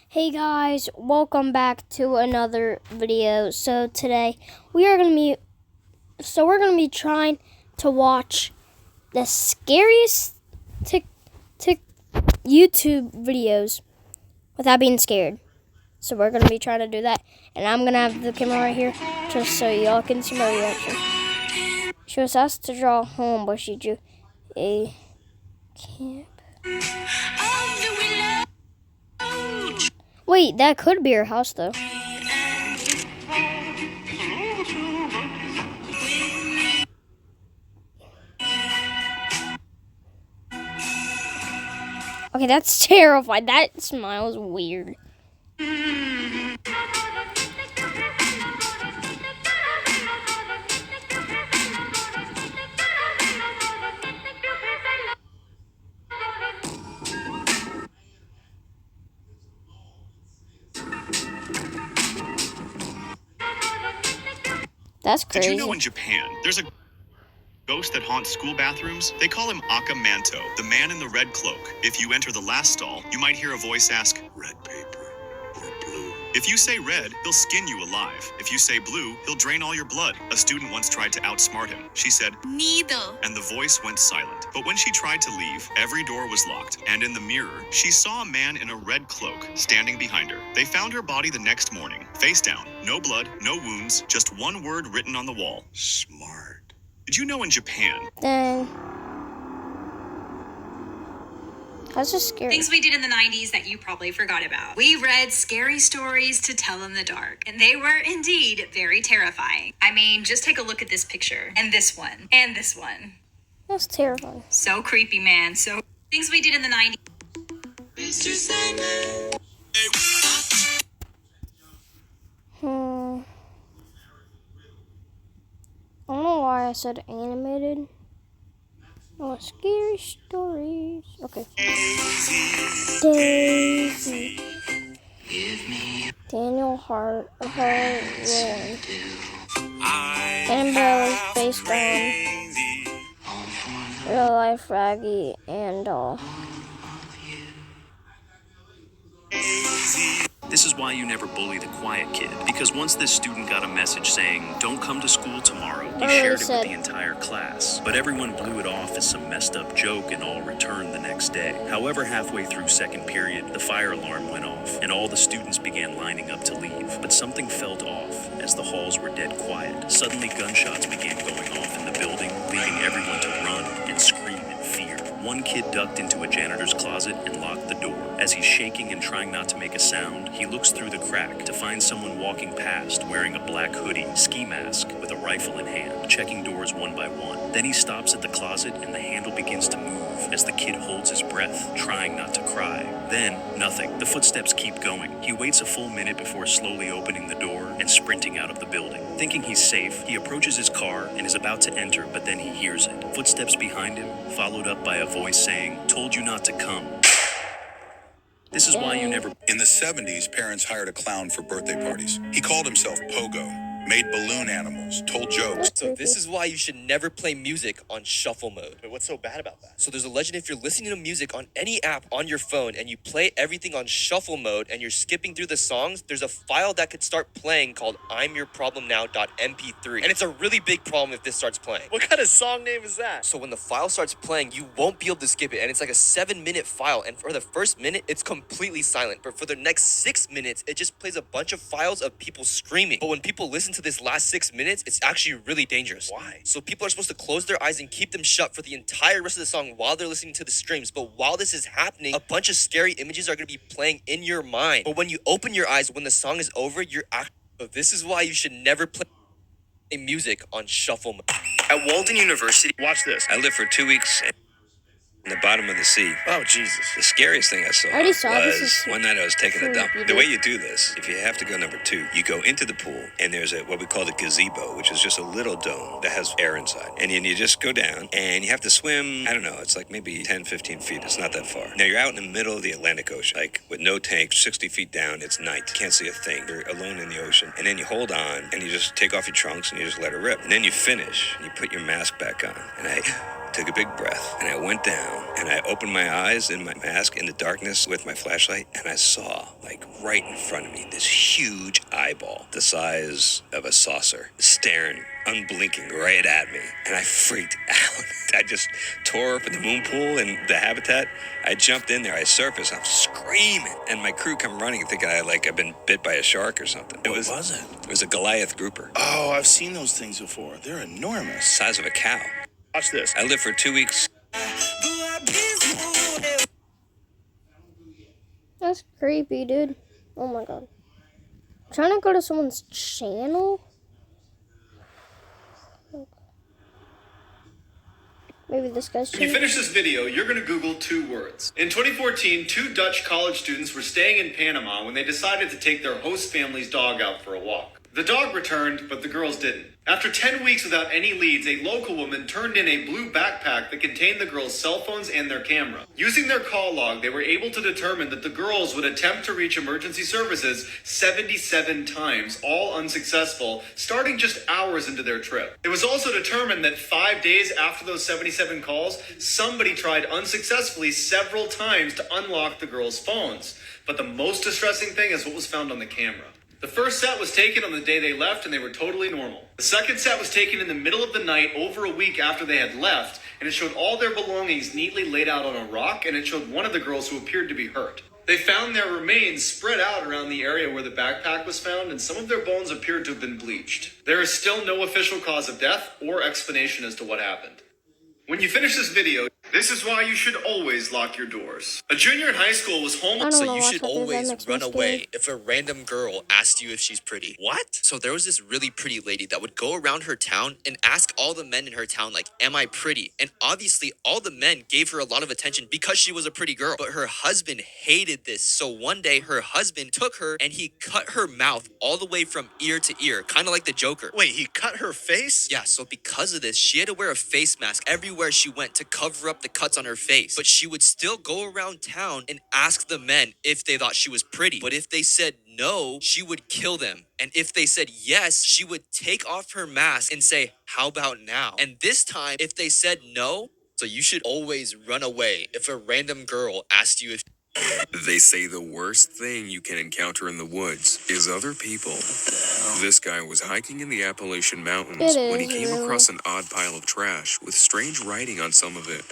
Hey guys, welcome back to another video. So today we're gonna be trying to watch the scariest YouTube videos without being scared. So we're gonna be trying to do that, and I'm gonna have the camera right here just so y'all can see my reaction. She was asked to draw a home, but she drew a camp. Wait, that could be her house though. Okay, that's terrifying. That smile's weird. That's crazy. Did you know in Japan, there's a ghost that haunts school bathrooms? They call him Akamanto, the man in the red cloak. If you enter the last stall, you might hear a voice ask, "Red paper or blue?" If you say red, he'll skin you alive. If you say blue, he'll drain all your blood. A student once tried to outsmart him. She said, "Needle," and the voice went silent. But when she tried to leave, every door was locked, and in the mirror, she saw a man in a red cloak standing behind her. They found her body the next morning, face down, no blood, no wounds, just one word written on the wall: smart. Did you know in Japan? Then that's just scary. Things we did in the 90s that you probably forgot about. We read scary stories to tell in the dark, and they were indeed very terrifying. I mean, just take a look at this picture, and this one, and this one. That's terrifying. So creepy, man. So things we did in the 90s. Mr. Simon. I don't know why I said animated. Oh, scary stories. Okay. Daisy. Daniel Hart. Rowan. Annabelle is based on real life Raggy and Doll. This is why you never bully the quiet kid, because once this student got a message saying, "Don't come to school tomorrow," he shared it with the entire class. But everyone blew it off as some messed up joke and all returned the next day. However, halfway through second period, the fire alarm went off, and all the students began lining up to leave. But something felt off, as the halls were dead quiet. Suddenly, gunshots began going off in the building, leaving everyone to run and scream in fear. One kid ducked into a janitor's closet and locked the door. As he's shaking and trying not to make a sound, he looks through the crack to find someone walking past wearing a black hoodie, ski mask, with a rifle in hand, checking doors one by one. Then he stops at the closet and the handle begins to move as the kid holds his breath, trying not to cry. Then, nothing. The footsteps keep going. He waits a full minute before slowly opening the door and sprinting out of the building. Thinking he's safe, he approaches his car and is about to enter, but then he hears it. Footsteps behind him, followed up by a voice saying, "Told you not to come." This is why you never... In the 70s, parents hired a clown for birthday parties. He called himself Pogo, made balloon animals, told jokes. So this is why you should never play music on shuffle mode. Wait, what's so bad about that? So there's a legend if you're listening to music on any app on your phone and you play everything on shuffle mode and you're skipping through the songs, there's a file that could start playing called imyourproblemnow.mp3. And it's a really big problem if this starts playing. What kind of song name is that? So when the file starts playing, you won't be able to skip it. And it's like a 7-minute file. And for the first minute, it's completely silent. But for the next 6 minutes, it just plays a bunch of files of people screaming. But when people listen to this last 6 minutes, it's actually really dangerous. Why? So people are supposed to close their eyes and keep them shut for the entire rest of the song while they're listening to the streams. But while this is happening, a bunch of scary images are going to be playing in your mind. But when you open your eyes, when the song is over, you're actually... So this is why you should never play music on shuffle mode. At Walden University, Watch this. I lived for 2 weeks in the bottom of the sea. Oh, Jesus. The scariest thing I saw already saw this. was one night I was taking a dump. creepy. The way you do this, if you have to go number 2, you go into the pool, and there's what we call the gazebo, which is just a little dome that has air inside. And then you just go down, and you have to swim, I don't know, it's like maybe 10, 15 feet. It's not that far. Now, you're out in the middle of the Atlantic Ocean, like with no tank, 60 feet down, it's night. Can't see a thing. You're alone in the ocean. And then you hold on, and you just take off your trunks, and you just let it rip. And then you finish, and you put your mask back on. And I took a big breath, and I went down, and I opened my eyes in my mask in the darkness with my flashlight, and I saw, like right in front of me, this huge eyeball, the size of a saucer, staring, unblinking right at me, and I freaked out. I just tore open the moon pool and the habitat. I jumped in there, I surfaced, I'm screaming, and my crew come running thinking I've been bit by a shark or something. What was it? It was a Goliath grouper, Oh, I've seen those things before. They're enormous. size of a cow. Watch this. I lived for 2 weeks. That's creepy, dude. Oh my god. I'm trying to go to someone's channel. Maybe this guy's When you channel. finish this video, you're going to Google 2 words. In 2014, 2 Dutch college students were staying in Panama when they decided to take their host family's dog out for a walk. The dog returned, but the girls didn't. After 10 weeks without any leads, a local woman turned in a blue backpack that contained the girls' cell phones and their camera. Using their call log, they were able to determine that the girls would attempt to reach emergency services 77 times, all unsuccessful, starting just hours into their trip. It was also determined that 5 days after those 77 calls, somebody tried unsuccessfully several times to unlock the girls' phones. But the most distressing thing is what was found on the camera. The first set was taken on the day they left and they were totally normal. The second set was taken in the middle of the night over a week after they had left, and it showed all their belongings neatly laid out on a rock, and it showed one of the girls who appeared to be hurt. They found their remains spread out around the area where the backpack was found, and some of their bones appeared to have been bleached. There is still no official cause of death or explanation as to what happened. When you finish this video, this is why you should always lock your doors. A junior in high school was I homeless. don't So know you why should that always makes me run scared. away if a random girl asked you if she's pretty. What? So there was this really pretty lady that would go around her town and ask all the men in her town, like, am I pretty? And obviously all the men gave her a lot of attention because she was a pretty girl. But her husband hated this. So one day her husband took her and he cut her mouth all the way from ear to ear, kind of like the Joker. Wait, he cut her face? Yeah, so because of this, she had to wear a face mask everywhere she went to cover up the cuts on her face. But she would still go around town and ask the men if they thought she was pretty. But if they said no, she would kill them. And if they said yes, she would take off her mask and say, how about now? And this time, if they said no, so you should always run away if a random girl asked you if They say the worst thing you can encounter in the woods is other people. This guy was hiking in the Appalachian Mountains It when he is, came really. across an odd pile of trash with strange writing on some of it.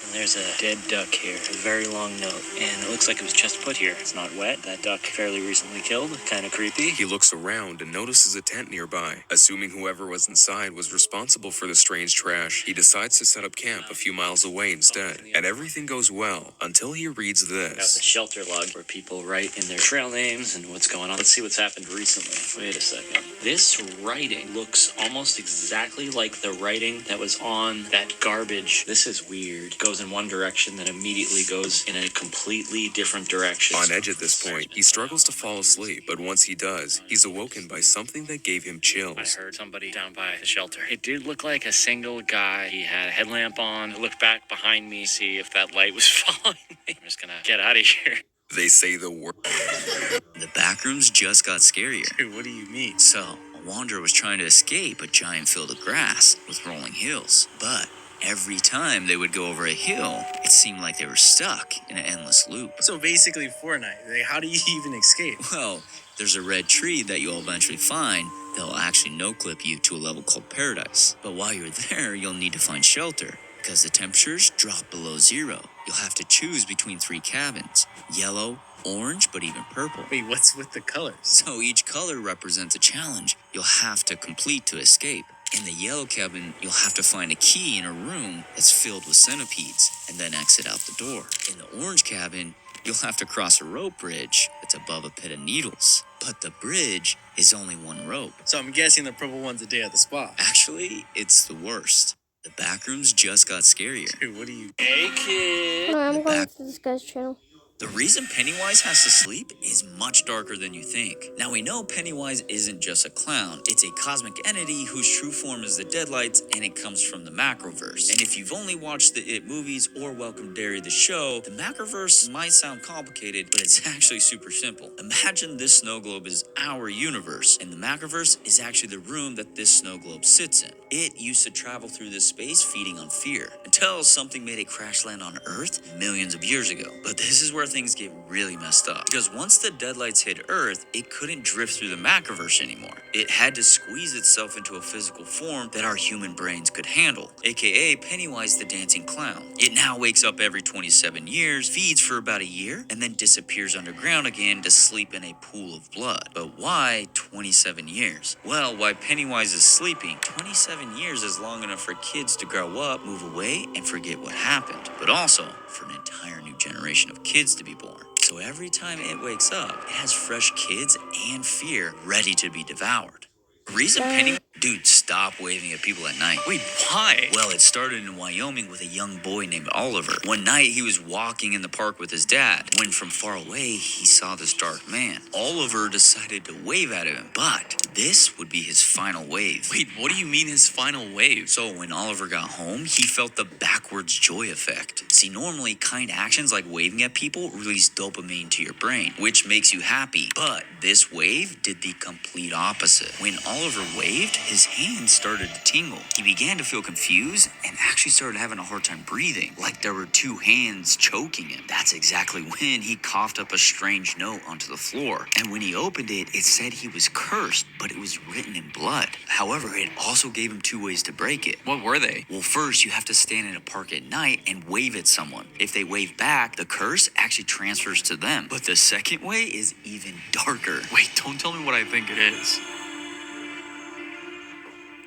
And there's a dead duck here, a very long note, and it looks like it was just put here. It's not wet. That duck fairly recently killed. Kind of creepy. He looks around and notices a tent nearby. Assuming whoever was inside was responsible for the strange trash, he decides to set up camp a few miles away instead. And everything goes well until he reads Got the this. shelter log where people write in their trail names and what's going on. Let's see what's happened recently. Wait a second. This writing looks almost exactly like the writing that was on that garbage. This is weird. Goes in one direction, then immediately goes in a completely different direction. On edge at this point, he struggles to fall asleep, but once he does, he's awoken by something that gave him I chills. heard somebody down by the shelter. It did look like a single guy. He had a headlamp on. I looked back behind me, see if that light was following me. I'm just gonna get out of here. They say the word. The backrooms just got scarier. Dude, what do you mean? So, a wanderer was trying to escape a giant field of grass with rolling hills. But every time they would go over a hill, it seemed like they were stuck in an endless loop. So basically Fortnite. Like, how do you even escape? Well, there's a red tree that you'll eventually find that'll actually no-clip you to a level called Paradise. But while you're there, you'll need to find shelter, because the temperatures drop below zero. You'll have to choose between 3 cabins: yellow, orange, but even purple. Wait, what's with the colors? So each color represents a challenge you'll have to complete to escape. In the yellow cabin, you'll have to find a key in a room that's filled with centipedes and then exit out the door. In the orange cabin, you'll have to cross a rope bridge that's above a pit of needles. But the bridge is only one rope. So I'm guessing the purple one's a day at the spa. Actually, it's the worst. The backrooms just got scarier. Dude, what do you... Hey, kid. No, I'm The going back- to this guy's channel. The reason Pennywise has to sleep is much darker than you think. Now we know Pennywise isn't just a clown. It's a cosmic entity whose true form is the Deadlights, and it comes from the Macroverse. And if you've only watched the It movies or Welcome Derry the show, the Macroverse might sound complicated, but it's actually super simple. Imagine this snow globe is our universe, and the Macroverse is actually the room that this snow globe sits in. It used to travel through this space feeding on fear, until something made it crash land on Earth millions of years ago. But this is where things get really messed up, because once the Deadlights hit Earth, it couldn't drift through the Macroverse anymore. It had to squeeze itself into a physical form that our human brains could handle, aka Pennywise the Dancing Clown. It now wakes up every 27 years, feeds for about a year, and then disappears underground again to sleep in a pool of blood. But why 27 years? Well, while Pennywise is sleeping, 27 years is long enough for kids to grow up, move away, and forget what happened, but also for an entire new generation of kids to be born. So every time it wakes up, it has fresh kids and fear ready to be devoured. The reason Dude, stop waving at people at night. Wait, why? Well, it started in Wyoming with a young boy named Oliver. One night, he was walking in the park with his dad, when from far away, he saw this dark man. Oliver decided to wave at him, but this would be his final wave. Wait, what do you mean his final wave? So when Oliver got home, he felt the backwards joy effect. See, normally, kind actions like waving at people release dopamine to your brain, which makes you happy. But this wave did the complete opposite. When Oliver waved, his hands started to tingle. He began to feel confused and actually started having a hard time breathing, like there were two hands choking him. That's exactly when he coughed up a strange note onto the floor. And when he opened it, it said he was cursed, but it was written in blood. However, it also gave him two ways to break it. What were they? Well, first, you have to stand in a park at night and wave at someone. If they wave back, the curse actually transfers to them. But the second way is even darker. Wait, don't tell me what I think it is.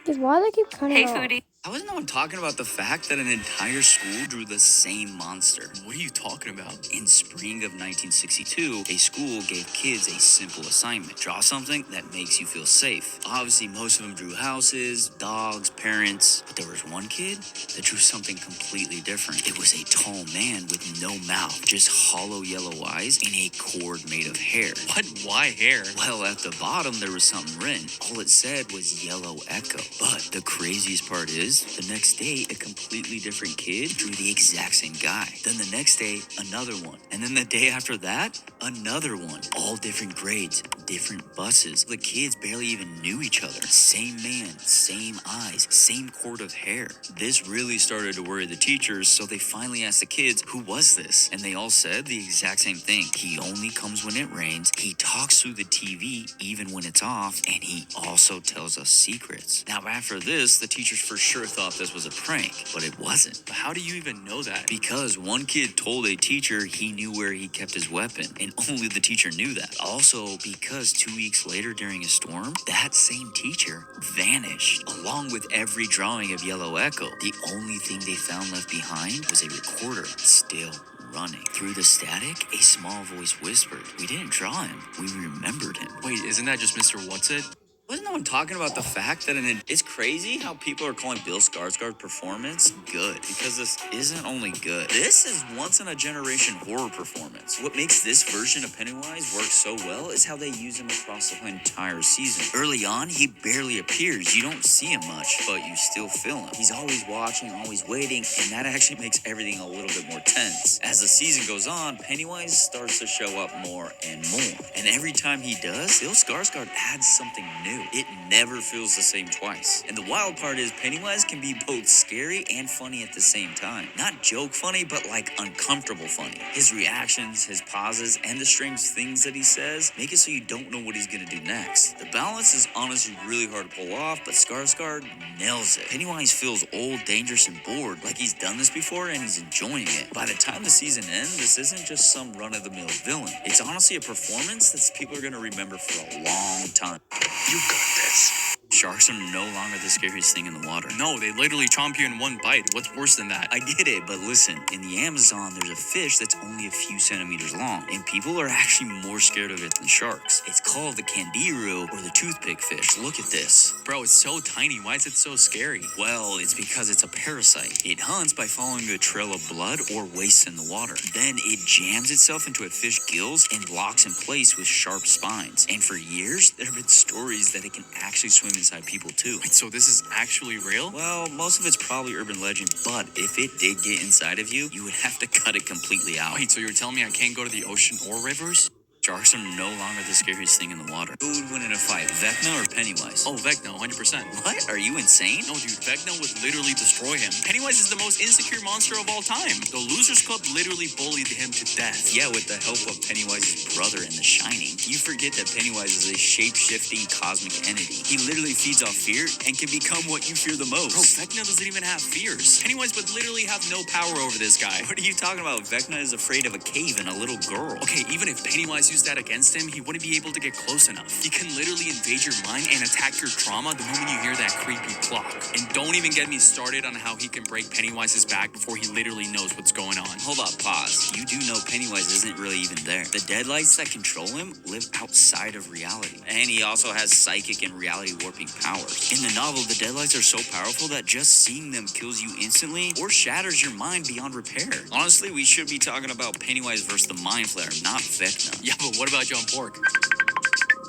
Dude, why do they keep cutting off? Foodie. I wasn't the one talking about the fact that an entire school drew the same monster. What are you talking about? In spring of 1962, a school gave kids a simple assignment. Draw something that makes you feel safe. Obviously, most of them drew houses, dogs, parents, but there was one kid that drew something completely different. It was a tall man with no mouth, just hollow yellow eyes and a cord made of hair. What? Why hair? Well, at the bottom, there was something written. All it said was Yellow Echo. But the craziest part is, the next day, a completely different kid drew the exact same guy. Then the next day, another one. And then the day after that, another one. All different grades, different buses. The kids barely even knew each other. Same man, same eyes, same cord of hair. This really started to worry the teachers, so they finally asked the kids, who was this? And they all said the exact same thing. He only comes when it rains, he talks through the TV even when it's off, and he also tells us secrets. Now after this, the teachers for sure thought this was a prank, but it wasn't. But how do you even know that? Because one kid told a teacher he knew where he kept his weapon, and only the teacher knew that. Also, because 2 weeks later during a storm, that same teacher vanished, along with every drawing of Yellow Echo. The only thing they found left behind was a recorder, still running. Through the static, a small voice whispered, "We didn't draw him, we remembered him." Wait, isn't that just Mr. What's-It? Wasn't no one talking about the fact that it's crazy how people are calling Bill Skarsgård's performance good, because this isn't only good. This is once in a generation horror performance. What makes this version of Pennywise work so well is how they use him across the entire season. Early on, he barely appears. You don't see him much, but you still feel him. He's always watching, always waiting, and that actually makes everything a little bit more tense. As the season goes on, Pennywise starts to show up more and more. And every time he does, Bill Skarsgård adds something new. It never feels the same twice. And the wild part is Pennywise can be both scary and funny at the same time. Not joke funny, but like uncomfortable funny. His reactions, his pauses, and the strange things that he says make it so you don't know what he's gonna do next. The balance is honestly really hard to pull off, but Skarsgård nails it. Pennywise feels old, dangerous, and bored, like he's done this before and he's enjoying it. By the time the season ends, this isn't just some run-of-the-mill villain. It's honestly a performance that people are gonna remember for a long time. You got this. Sharks are no longer the scariest thing in the water. No, they literally chomp you in one bite. What's worse than that? I get it, but listen, in the Amazon, there's a fish that's only a few centimeters long, and people are actually more scared of it than sharks. It's called the candiru, or the toothpick fish. Look at this. Bro, it's so tiny. Why is it so scary? Well, it's because it's a parasite. It hunts by following a trail of blood or waste in the water. Then it jams itself into a fish's gills and locks in place with sharp spines. And for years, there have been stories that it can actually swim inside people too. Wait, so this is actually real? Well, most of it's probably urban legend, but if it did get inside of you, you would have to cut it completely out. Wait, so you're telling me I can't go to the ocean or rivers? Sharks are no longer the scariest thing in the water. Who would win in a fight, Vecna or Pennywise? Oh, Vecna, 100%. What? Are you insane? No, dude, Vecna would literally destroy him. Pennywise is the most insecure monster of all time. The Losers Club literally bullied him to death. Yeah, with the help of Pennywise's brother in The Shining. You forget that Pennywise is a shape-shifting cosmic entity. He literally feeds off fear and can become what you fear the most. Bro, Vecna doesn't even have fears. Pennywise would literally have no power over this guy. What are you talking about? Vecna is afraid of a cave and a little girl. Okay, even if Pennywise used that against him, he wouldn't be able to get close enough. He can literally invade your mind and attack your trauma the moment you hear that creepy clock. And don't even get me started on how he can break Pennywise's back before he literally knows what's going on. Hold up, pause. You do know Pennywise isn't really even there. The deadlights that control him live outside of reality. And he also has psychic and reality warping powers. In the novel, the deadlights are so powerful that just seeing them kills you instantly or shatters your mind beyond repair. Honestly, we should be talking about Pennywise versus the Mind Flayer, not Vecna. Yeah, but what about John Pork?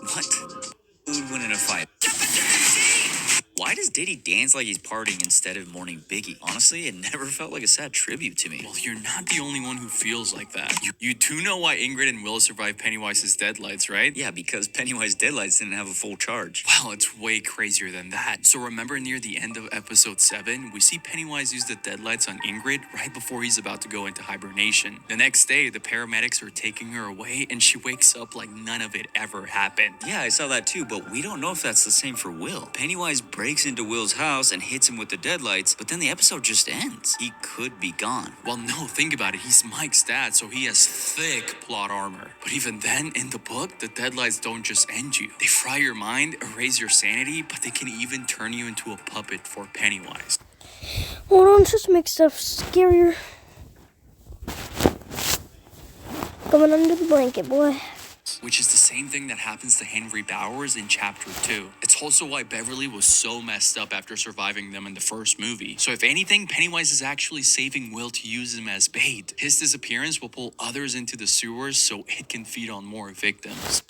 What? Who would win in a fight? Why does Diddy dance like he's partying instead of mourning Biggie? Honestly, it never felt like a sad tribute to me. Well, you're not the only one who feels like that. You do know why Ingrid and Will survived Pennywise's deadlights, right? Yeah, because Pennywise deadlights didn't have a full charge. Well, it's way crazier than that. So remember near the end of episode 7, we see Pennywise use the deadlights on Ingrid right before he's about to go into hibernation. The next day, the paramedics are taking her away and she wakes up like none of it ever happened. Yeah, I saw that too, but we don't know if that's the same for Will. Pennywise breaks into Will's house and hits him with the deadlights, but then the episode just ends. He could be gone. Well, no, think about it. He's Mike's dad, so he has thick plot armor. But even then, in the book, the deadlights don't just end you. They fry your mind, erase your sanity, but they can even turn you into a puppet for Pennywise. Hold on, just make stuff scarier. Coming under the blanket, boy. Which is the same thing that happens to Henry Bowers in chapter 2. It's also why Beverly was so messed up after surviving them in the first movie. So if anything, Pennywise is actually saving Will to use him as bait. His disappearance will pull others into the sewers so it can feed on more victims.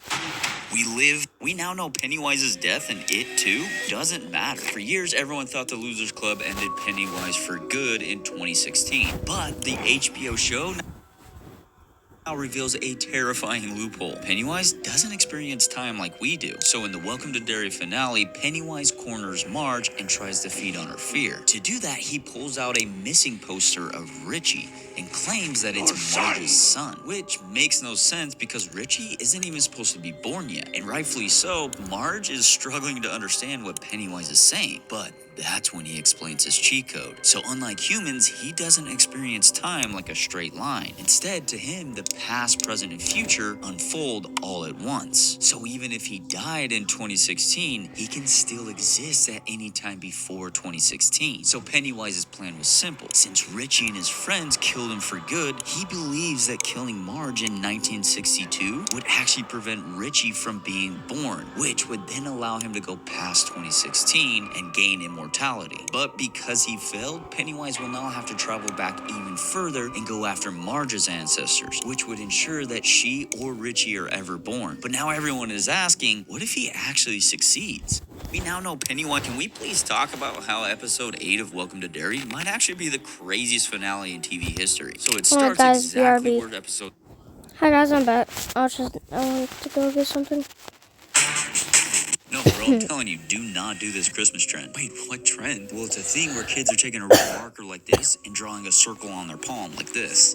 We now know Pennywise's death, and it too doesn't matter. For years, everyone thought the Losers Club ended Pennywise for good in 2016. But the HBO show now reveals a terrifying loophole. Pennywise doesn't experience time like we do. So in the Welcome to Derry finale, Pennywise corners Marge and tries to feed on her fear. To do that, he pulls out a missing poster of Richie and claims that it's Marge's son, which makes no sense because Richie isn't even supposed to be born yet. And rightfully so, Marge is struggling to understand what Pennywise is saying, but that's when he explains his cheat code. So unlike humans, he doesn't experience time like a straight line. Instead, to him, the past, present, and future unfold all at once. So even if he died in 2016, he can still exist at any time before 2016. So Pennywise's plan was simple. Since Richie and his friends killed him for good, he believes that killing Marge in 1962 would actually prevent Richie from being born, which would then allow him to go past 2016 and gain immortality. But because he failed, Pennywise will now have to travel back even further and go after Marge's ancestors, which would ensure that she or Richie are ever born. But now everyone is asking, what if he actually succeeds? We now know Pennywise. Can we please talk about how episode 8 of Welcome to Derry might actually be the craziest finale in TV history? So it starts exactly where episode... Hi guys, I'm back. I want to go get something. No, bro, I'm telling you, do not do this Christmas trend. Wait, what trend? Well, it's a thing where kids are taking a red marker like this and drawing a circle on their palm like this.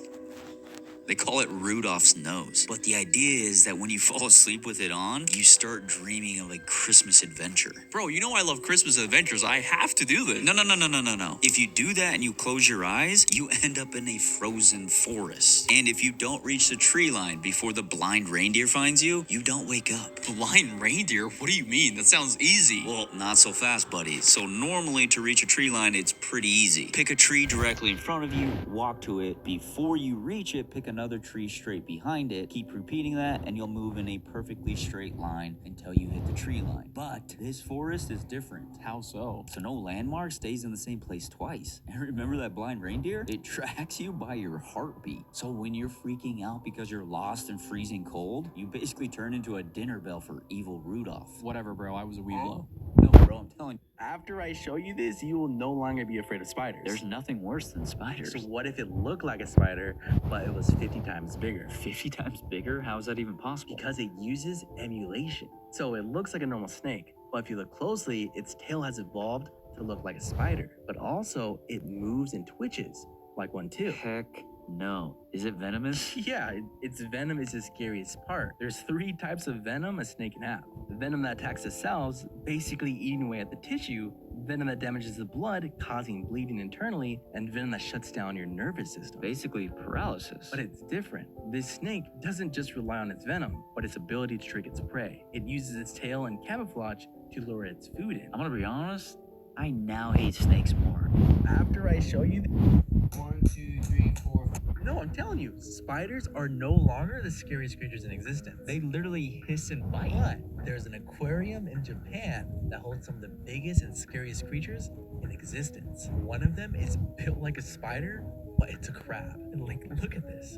They call it Rudolph's nose. But the idea is that when you fall asleep with it on, you start dreaming of a Christmas adventure. Bro, you know I love Christmas adventures. I have to do this. No. If you do that and you close your eyes, you end up in a frozen forest. And if you don't reach the tree line before the blind reindeer finds you, you don't wake up. Blind reindeer? What do you mean? That sounds easy. Well, not so fast, buddy. So normally to reach a tree line, it's pretty easy. Pick a tree directly in front of you, walk to it. Before you reach it, pick another tree straight behind it. Keep repeating that, and you'll move in a perfectly straight line until you hit the tree line. But this forest is different. How so? So no landmark stays in the same place twice. And remember that blind reindeer? It tracks you by your heartbeat. So when you're freaking out because you're lost and freezing cold, you basically turn into a dinner bell for evil Rudolph. Whatever, bro. I was a weeblo. No, bro, I'm telling you. After I show you this, you will no longer be afraid of spiders. There's nothing worse than spiders. So what if it looked like a spider, but it was 50 times bigger? 50 times bigger? How is that even possible? Because it uses emulation. So it looks like a normal snake, but if you look closely, its tail has evolved to look like a spider. But also, it moves and twitches like one too. Heck no. Is it venomous? Yeah, its venom is the scariest part. There's 3 types of venom a snake can have. The venom that attacks the cells, basically eating away at the tissue, venom that damages the blood, causing bleeding internally, and venom that shuts down your nervous system. Basically paralysis. But it's different. This snake doesn't just rely on its venom, but its ability to trick its prey. It uses its tail and camouflage to lure its food in. I'm gonna be honest, I now hate snakes more. After I show you 1, 2, 3, 4. No, I'm telling you, spiders are no longer the scariest creatures in existence. They literally hiss and bite. But there's an aquarium in Japan that holds some of the biggest and scariest creatures in existence. One of them is built like a spider, but it's a crab. And like, look at this.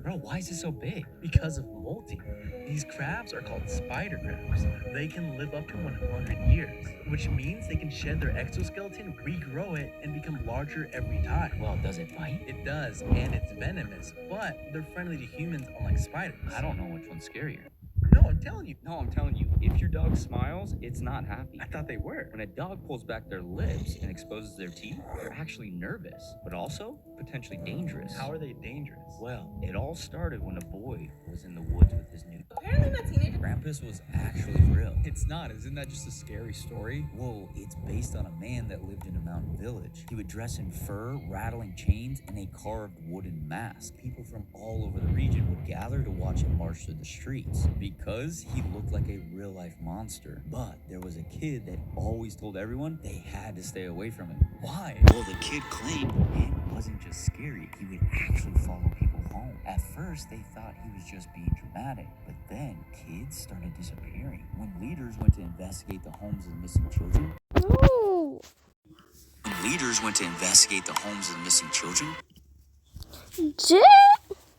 Bro, why is it so big? Because of molting. These crabs are called spider crabs. They can live up to 100 years, which means they can shed their exoskeleton, regrow it, and become larger every time. Well, does it bite? It does, and it's venomous, but they're friendly to humans unlike spiders. I don't know which one's scarier. No, I'm telling you. No, I'm telling you, if your dog smiles, it's not happy. I thought they were. When a dog pulls back their lips and exposes their teeth, they're actually nervous, but also potentially dangerous. How are they dangerous? Well, it all started when a boy was in the woods with his new... Apparently my teenager... Krampus was actually real. It's not. Isn't that just a scary story? Whoa, it's based on a man that lived in a mountain village. He would dress in fur, rattling chains, and a carved wooden mask. People from all over the region would gather to watch him march through the streets because he looked like a real-life monster. But there was a kid that always told everyone they had to stay away from him. Why? Well, the kid claimed it wasn't just scary. He would actually follow people home. At first, they thought he was just being dramatic, but then kids started disappearing. When leaders went to investigate the homes of the missing children, No.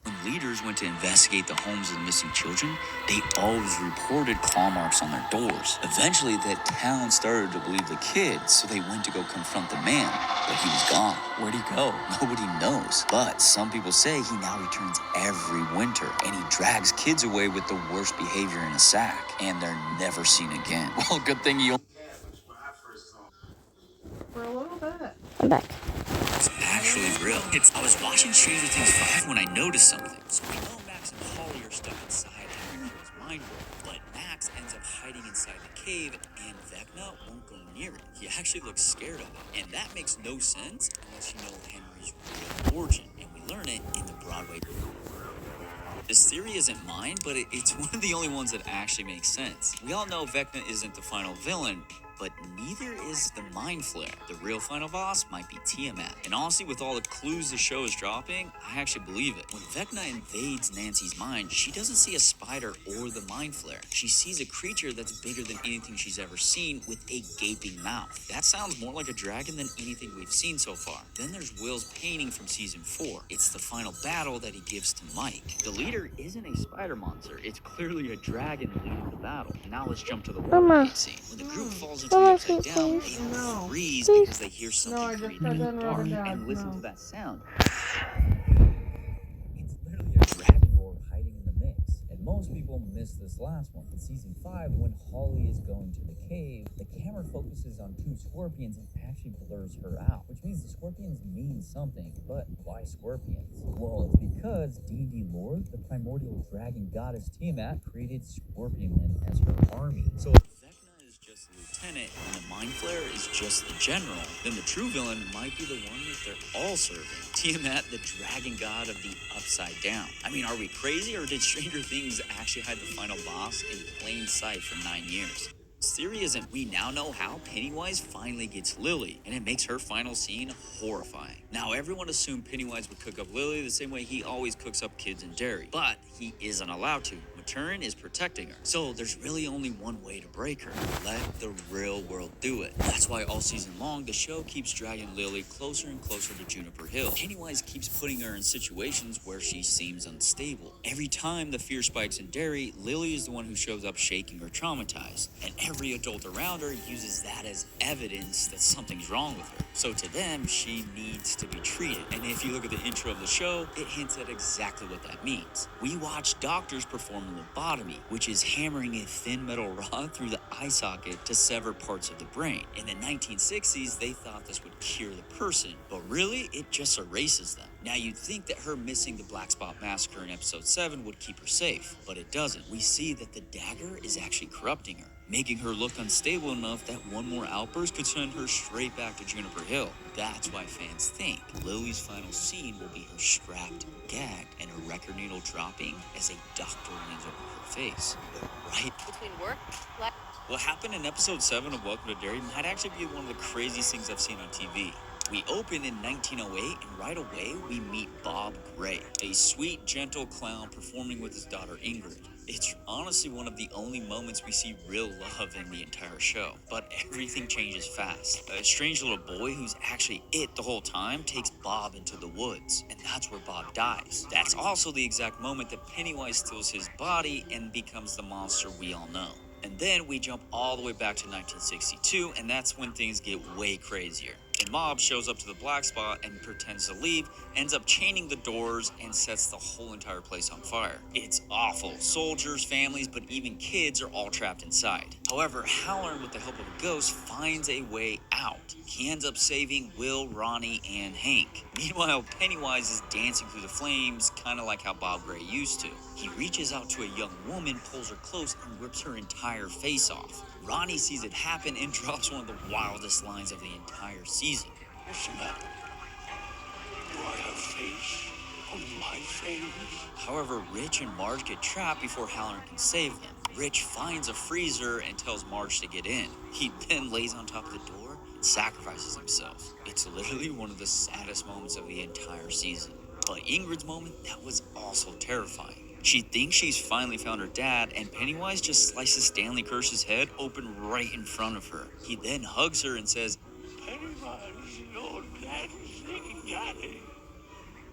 When leaders went to investigate the homes of the missing children, they always reported claw marks on their doors. Eventually, that town started to believe the kids, so they went to go confront the man, but he was gone. Where'd he go? Nobody knows. But some people say he now returns every winter, and he drags kids away with the worst behavior in a sack, and they're never seen again. Well, good thing you... For a little bit. I'm back. It's actually real. I was watching Stranger Things 5 when I noticed something. So we know Max and Holly are stuck inside Henry's mind world, but Max ends up hiding inside the cave, and Vecna won't go near it. He actually looks scared of it, and that makes no sense unless you know Henry's real origin, and we learn it in the Broadway. This theory isn't mine, but it's one of the only ones that actually makes sense. We all know Vecna isn't the final villain, but neither is the Mind Flare. The real final boss might be Tiamat. And honestly, with all the clues the show is dropping, I actually believe it. When Vecna invades Nancy's mind, she doesn't see a spider or the Mind Flare. She sees a creature that's bigger than anything she's ever seen with a gaping mouth. That sounds more like a dragon than anything we've seen so far. Then there's Will's painting from season 4. It's the final battle that he gives to Mike. The leader isn't a spider monster. It's clearly a dragon leading the battle. Now let's jump to the war scene. When the group falls into the upside down, they freeze because they hear something creeping in the dark and listen to that sound. It's literally a dragon roar hiding in the mix. And most people missed this last one. In season 5, when Holly is going to the cave, the camera focuses on 2 scorpions and actually blurs her out, which means the scorpions mean something. But why scorpions? Well, it's because D&D lore, the primordial dragon goddess Tiamat created scorpion men as her army. So Vecna is just the lieutenant and the Mind Flayer is just the general, then the true villain might be the one that they're all serving. Tiamat, the dragon god of the Upside Down. I mean, are we crazy, or did Stranger Things actually hide the final boss in plain sight for 9 years? Theory isn't we now know how Pennywise finally gets Lily, and it makes her final scene horrifying. Now, everyone assumed Pennywise would cook up Lily the same way he always cooks up kids in Derry, but he isn't allowed to. Maturin is protecting her, so there's really only one way to break her. Let the real world do it. That's why all season long, the show keeps dragging Lily closer and closer to Juniper Hill. Pennywise keeps putting her in situations where she seems unstable. Every time the fear spikes in Derry, Lily is the one who shows up shaking or traumatized, and every adult around her uses that as evidence that something's wrong with her. So to them, she needs to be treated. And if you look at the intro of the show, it hints at exactly what that means. We watch doctors perform lobotomy, which is hammering a thin metal rod through the eye socket to sever parts of the brain. In the 1960s, they thought this would cure the person, but really, it just erases them. Now, you'd think that her missing the Black Spot Massacre in episode 7 would keep her safe, but it doesn't. We see that the dagger is actually corrupting her, making her look unstable enough that one more outburst could send her straight back to Juniper Hill. That's why fans think Lily's final scene will be her strapped, gagged, and a record needle dropping as a doctor leans over her face. Right? Between work, What happened in episode 7 of Welcome to Derry might actually be one of the craziest things I've seen on TV. We open in 1908, and right away we meet Bob Gray, a sweet, gentle clown performing with his daughter Ingrid. It's honestly one of the only moments we see real love in the entire show, but everything changes fast. A strange little boy who's actually it the whole time takes Bob into the woods, and that's where Bob dies. That's also the exact moment that Pennywise steals his body and becomes the monster we all know. And then we jump all the way back to 1962, and that's when things get way crazier. A mob shows up to the Black Spot and pretends to leave, ends up chaining the doors, and sets the whole entire place on fire. It's awful. Soldiers, families, but even kids are all trapped inside. However, Halloran, with the help of a ghost, finds a way out. He ends up saving Will, Ronnie, and Hank. Meanwhile, Pennywise is dancing through the flames, kind of like how Bob Gray used to. He reaches out to a young woman, pulls her close, and rips her entire face off. Ronnie sees it happen and drops one of the wildest lines of the entire season. What's the matter? Do I have face on my face? However, Rich and Marge get trapped before Halloran can save them. Rich finds a freezer and tells Marge to get in. He then lays on top of the door and sacrifices himself. It's literally one of the saddest moments of the entire season. But Ingrid's moment, that was also terrifying. She thinks she's finally found her dad, and Pennywise just slices Stanley Kirsch's head open right in front of her. He then hugs her and says, Pennywise, your dad is singing daddy.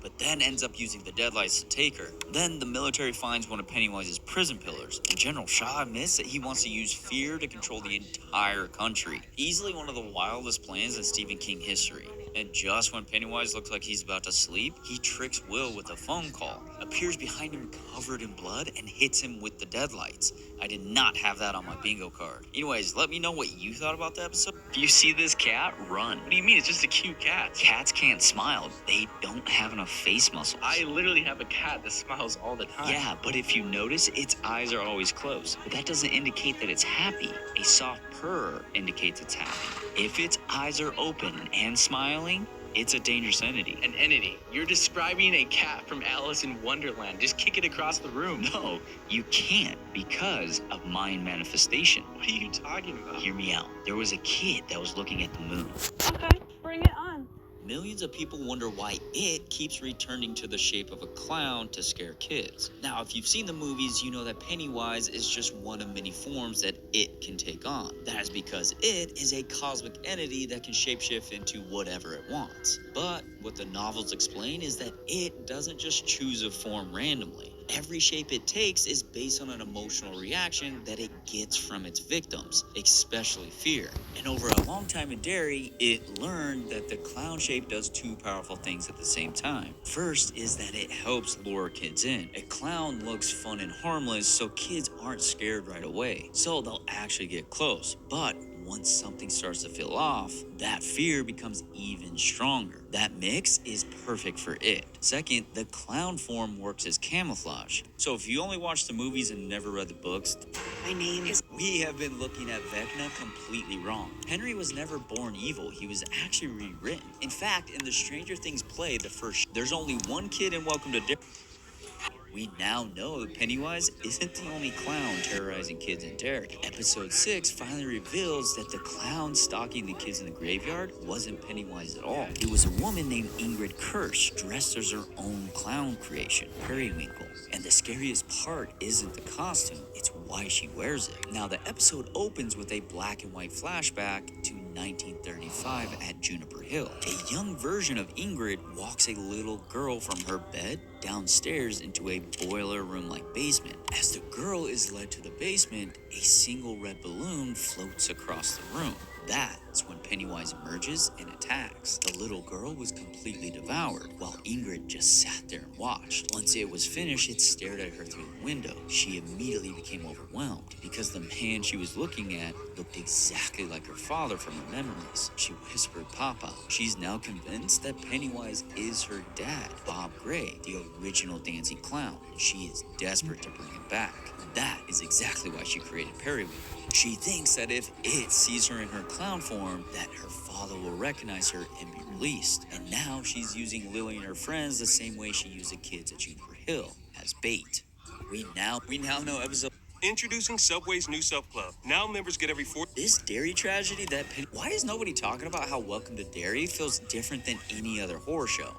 but then ends up using the deadlights to take her. Then the military finds one of Pennywise's prison pillars, and General Shaw admits that he wants to use fear to control the entire country. Easily one of the wildest plans in Stephen King history. And just when Pennywise looks like he's about to sleep, he tricks Will with a phone call, appears behind him covered in blood, and hits him with the deadlights. I did not have that on my bingo card. Anyways, let me know what you thought about the episode. If you see this cat, run. What do you mean? It's just a cute cat. Cats can't smile. They don't have enough face muscles. I literally have a cat that smiles all the time. Yeah, but if you notice, its eyes are always closed. But that doesn't indicate that it's happy. A soft purr indicates it's happy. If its eyes are open and smiling, it's a dangerous entity. An entity? You're describing a cat from Alice in Wonderland. Just kick it across the room. No, you can't because of mind manifestation. What are you talking about? Hear me out. There was a kid that was looking at the moon. Okay, bring it on. Millions of people wonder why it keeps returning to the shape of a clown to scare kids. Now, if you've seen the movies, you know that Pennywise is just one of many forms that it can take on. That is because it is a cosmic entity that can shapeshift into whatever it wants. But what the novels explain is that it doesn't just choose a form randomly. Every shape it takes is based on an emotional reaction that it gets from its victims, especially fear. And over a long time in Derry, it learned that the clown shape does two powerful things at the same time. First is that it helps lure kids in. A clown looks fun and harmless, so kids aren't scared right away, so they'll actually get close. But once something starts to feel off, that fear becomes even stronger. That mix is perfect for it. Second, the clown form works as camouflage. So if you only watch the movies and never read the books, my name is... We have been looking at Vecna completely wrong. Henry was never born evil. He was actually rewritten. In fact, in the Stranger Things play, there's only one kid in Welcome to Derry. We now know that Pennywise isn't the only clown terrorizing kids in Derry. Episode 6 finally reveals that the clown stalking the kids in the graveyard wasn't Pennywise at all. It was a woman named Ingrid Kirsch, dressed as her own clown creation, Periwinkle. And the scariest part isn't the costume, it's why she wears it. Now, the episode opens with a black and white flashback to 1935 at Juniper Hill. A young version of Ingrid walks a little girl from her bed downstairs into a boiler room-like basement. As the girl is led to the basement, a single red balloon floats across the room. That's when Pennywise emerges and attacks. The little girl was completely devoured, while Ingrid just sat there and watched. Once it was finished, it stared at her through the window. She immediately became overwhelmed because the man she was looking at looked exactly like her father from her memories. She whispered, "Papa." She's now convinced that Pennywise is her dad, Bob Gray, the original dancing clown. She is desperate to bring him back. That is exactly why she created Periwinkle. She thinks that if it sees her in her clown form, that her father will recognize her and be released. And now she's using Lily and her friends the same way she used the kids at Juniper Hill, as bait. We now know episode... Introducing Subway's new sub club. Now members get every 4... This Derry tragedy why is nobody talking about how Welcome to Derry feels different than any other horror show?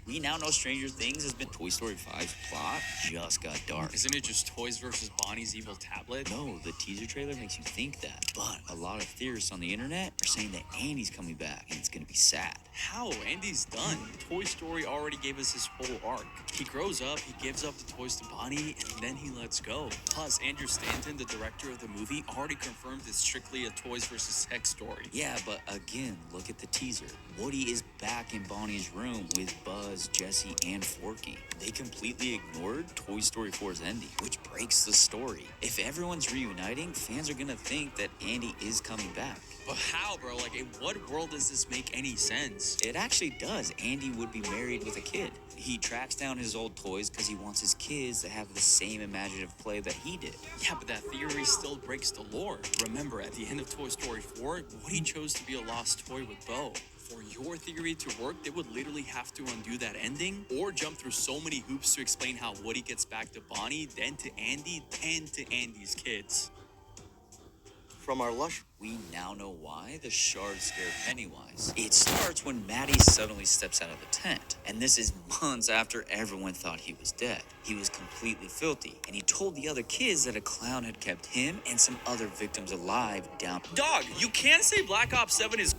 We now know Stranger Things has been Toy Story 5's plot just got dark. Isn't it just Toys versus Bonnie's evil tablet? No, the teaser trailer makes you think that. But a lot of theorists on the internet are saying that Andy's coming back and it's gonna be sad. How? Andy's done. Toy Story already gave us his whole arc. He grows up, he gives up the toys to Bonnie, and then he lets go. Plus, Andrew Stanton, the director of the movie, already confirmed it's strictly a toys versus sex story. Yeah, but again, look at the teaser. Woody is back in Bonnie's room with Buzz, Jesse, and Forky. They completely ignored Toy Story 4's ending, which breaks the story. If everyone's reuniting, fans are gonna think that Andy is coming back. But how, bro? Like, in what world does this make any sense? It actually does. Andy would be married with a kid. He tracks down his old toys because he wants his kids to have the same imaginative play that he did. Yeah, but that theory still breaks the lore. Remember, at the end of Toy Story 4, Woody chose to be a lost toy with Bo. For your theory to work, they would literally have to undo that ending or jump through so many hoops to explain how Woody gets back to Bonnie, then to Andy, then to Andy's kids. From our lush... We now know why the shard scared Pennywise. It starts when Maddie suddenly steps out of the tent, and this is months after everyone thought he was dead. He was completely filthy, and he told the other kids that a clown had kept him and some other victims alive down... Dog, you can't say Black Ops 7 is...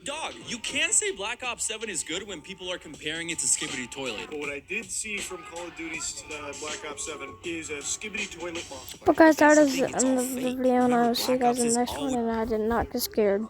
Dog, you can't say Black Ops 7 is good when people are comparing it to Skibidi Toilet. But what I did see from Call of Duty's Black Ops 7 is a Skibidi Toilet boss fight. But guys, that is the end of the video, and I will see you guys in the next one, and I did not get scared.